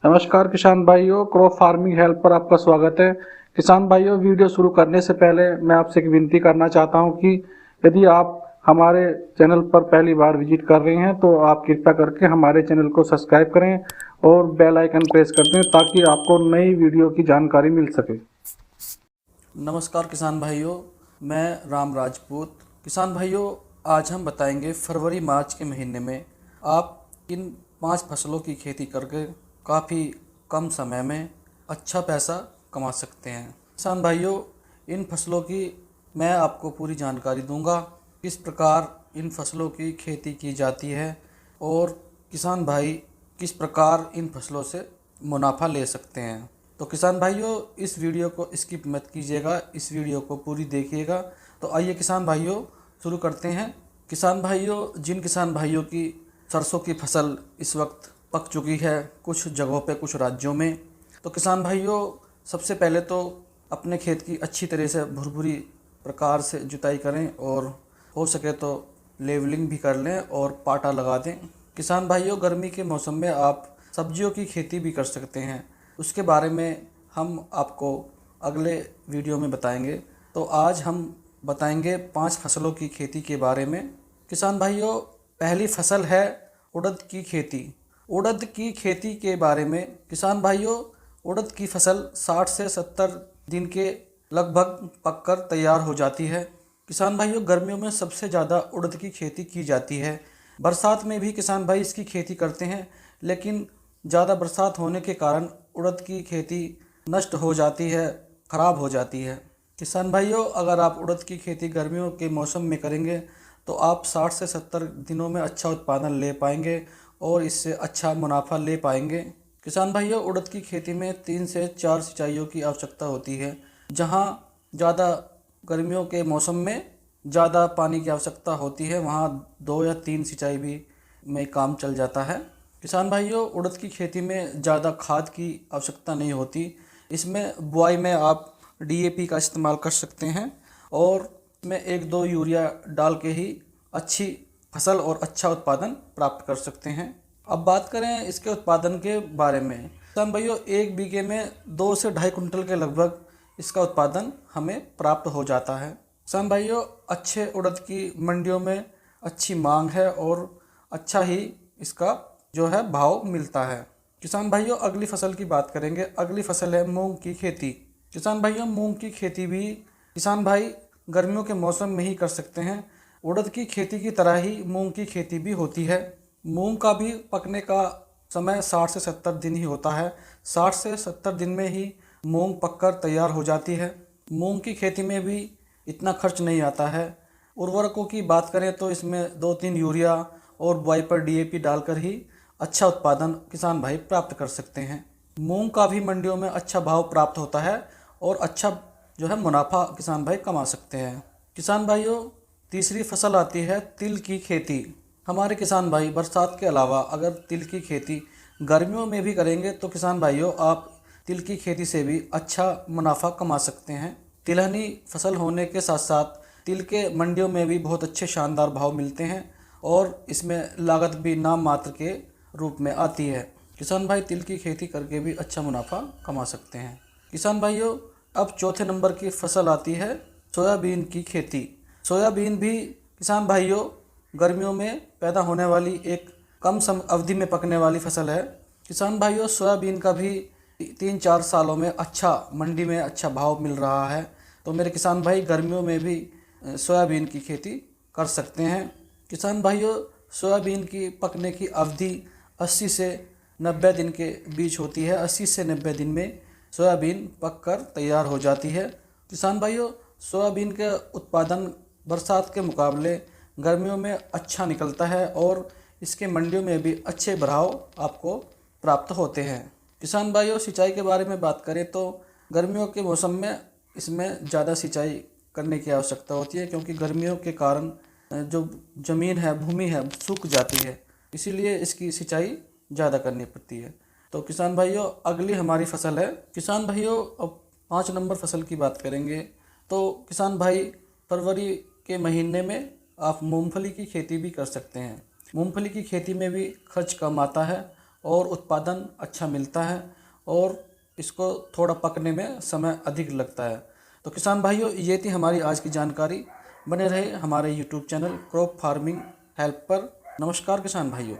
नमस्कार किसान भाइयों, क्रॉप फार्मिंग हेल्प पर आपका स्वागत है। किसान भाइयों, वीडियो शुरू करने से पहले मैं आपसे एक विनती करना चाहता हूं कि यदि आप हमारे चैनल पर पहली बार विजिट कर रहे हैं तो आप कृपया करके हमारे चैनल को सब्सक्राइब करें और बेल आइकन प्रेस कर दें ताकि आपको नई वीडियो की जानकारी मिल सके। नमस्कार किसान भाइयों, मैं राम राजपूत। किसान भाइयों, आज हम बताएंगे फरवरी मार्च के महीने में आप किन 5 फसलों की खेती करके काफ़ी कम समय में अच्छा पैसा कमा सकते हैं। किसान भाइयों, इन फसलों की मैं आपको पूरी जानकारी दूंगा, किस प्रकार इन फसलों की खेती की जाती है और किसान भाई किस प्रकार इन फसलों से मुनाफा ले सकते हैं। तो किसान भाइयों, इस वीडियो को स्किप मत कीजिएगा, इस वीडियो को पूरी देखिएगा। तो आइए किसान भाइयों शुरू करते हैं। किसान भाइयों, जिन किसान भाइयों की सरसों की फसल इस वक्त पक चुकी है कुछ जगहों पे, कुछ राज्यों में, तो किसान भाइयों सबसे पहले तो अपने खेत की अच्छी तरह से भुरभुरी प्रकार से जुताई करें और हो सके तो लेवलिंग भी कर लें और पाटा लगा दें। किसान भाइयों, गर्मी के मौसम में आप सब्जियों की खेती भी कर सकते हैं, उसके बारे में हम आपको अगले वीडियो में बताएंगे। तो आज हम बताएंगे 5 फसलों की खेती के बारे में। किसान भाइयों, पहली फसल है उड़द की खेती। उड़द की खेती के बारे में किसान भाइयों, उड़द की फसल 60 से 70 दिन के लगभग पककर तैयार हो जाती है। किसान भाइयों, गर्मियों में सबसे ज़्यादा उड़द की खेती की जाती है। बरसात में भी किसान भाई इसकी खेती करते हैं, लेकिन ज़्यादा बरसात होने के कारण उड़द की खेती नष्ट हो जाती है, ख़राब हो जाती है। किसान भाइयों, अगर आप उड़द की खेती गर्मियों के मौसम में करेंगे तो आप 60 से 70 दिनों में अच्छा उत्पादन ले पाएंगे और इससे अच्छा मुनाफा ले पाएंगे। किसान भाइयों, उड़द की खेती में 3 से 4 सिंचाइयों की आवश्यकता होती है। जहां ज़्यादा गर्मियों के मौसम में ज़्यादा पानी की आवश्यकता होती है, वहां 2 या 3 सिंचाई भी में काम चल जाता है। किसान भाइयों, उड़द की खेती में ज़्यादा खाद की आवश्यकता नहीं होती। इसमें बुआई में आप DAP का इस्तेमाल कर सकते हैं और इसमें 1-2 यूरिया डाल के ही अच्छी फसल और अच्छा उत्पादन प्राप्त कर सकते हैं। अब बात करें इसके उत्पादन के बारे में। किसान भाइयों, 1 बीघे में 2 से 2.5 कुंटल के लगभग इसका उत्पादन हमें प्राप्त हो जाता है। किसान भाइयों, अच्छे उड़द की मंडियों में अच्छी मांग है और अच्छा ही इसका जो है भाव मिलता है। किसान भाइयों, अगली फसल की बात करेंगे। अगली फसल है मूंग की खेती। किसान भाइयों, मूंग की खेती भी किसान भाई गर्मियों के मौसम में ही कर सकते हैं। उड़द की खेती की तरह ही मूंग की खेती भी होती है। मूंग का भी पकने का समय 60 से 70 दिन ही होता है। 60 से 70 दिन में ही मूंग पककर तैयार हो जाती है। मूंग की खेती में भी इतना खर्च नहीं आता है। उर्वरकों की बात करें तो इसमें 2-3 यूरिया और बुआई पर DAP डालकर ही अच्छा उत्पादन किसान भाई प्राप्त कर सकते हैं। मूंग का भी मंडियों में अच्छा भाव प्राप्त होता है और अच्छा जो है मुनाफा किसान भाई कमा सकते हैं। किसान भाइयों, तीसरी फसल आती है तिल की खेती। हमारे किसान भाई बरसात के अलावा अगर तिल की खेती गर्मियों में भी करेंगे तो किसान भाइयों आप तिल की खेती से भी अच्छा मुनाफा कमा सकते हैं। तिलहनी फसल होने के साथ साथ तिल के मंडियों में भी बहुत अच्छे शानदार भाव मिलते हैं और इसमें लागत भी नाम मात्र के रूप में आती है। किसान भाई तिल की खेती करके भी अच्छा मुनाफा कमा सकते हैं। किसान भाइयों, अब चौथे नंबर की फसल आती है सोयाबीन की खेती। सोयाबीन भी किसान भाइयों गर्मियों में पैदा होने वाली एक कम अवधि में पकने वाली फसल है। किसान भाइयों, सोयाबीन का भी 3-4 सालों में अच्छा मंडी में अच्छा भाव मिल रहा है। तो मेरे किसान भाई गर्मियों में भी सोयाबीन की खेती कर सकते हैं। किसान भाइयों, सोयाबीन की पकने की अवधि 80 से 90 दिन के बीच होती है। 80 से 90 दिन में सोयाबीन पककर तैयार हो जाती है। किसान भाइयों, सोयाबीन के उत्पादन बरसात के मुकाबले गर्मियों में अच्छा निकलता है और इसके मंडियों में भी अच्छे भाव आपको प्राप्त होते हैं। किसान भाइयों, सिंचाई के बारे में बात करें तो गर्मियों के मौसम में इसमें ज़्यादा सिंचाई करने की आवश्यकता होती है, क्योंकि गर्मियों के कारण जो ज़मीन है, भूमि है, सूख जाती है, इसीलिए इसकी सिंचाई ज़्यादा करनी पड़ती है। तो किसान भाइयों, अगली हमारी फसल है। किसान भाइयों, अब 5 नंबर फसल की बात करेंगे। तो किसान भाई फरवरी के महीने में आप मूंगफली की खेती भी कर सकते हैं। मूंगफली की खेती में भी खर्च कम आता है और उत्पादन अच्छा मिलता है और इसको थोड़ा पकने में समय अधिक लगता है। तो किसान भाइयों, ये थी हमारी आज की जानकारी। बने रहे हमारे YouTube channel crop farming help पर। नमस्कार किसान भाइयों।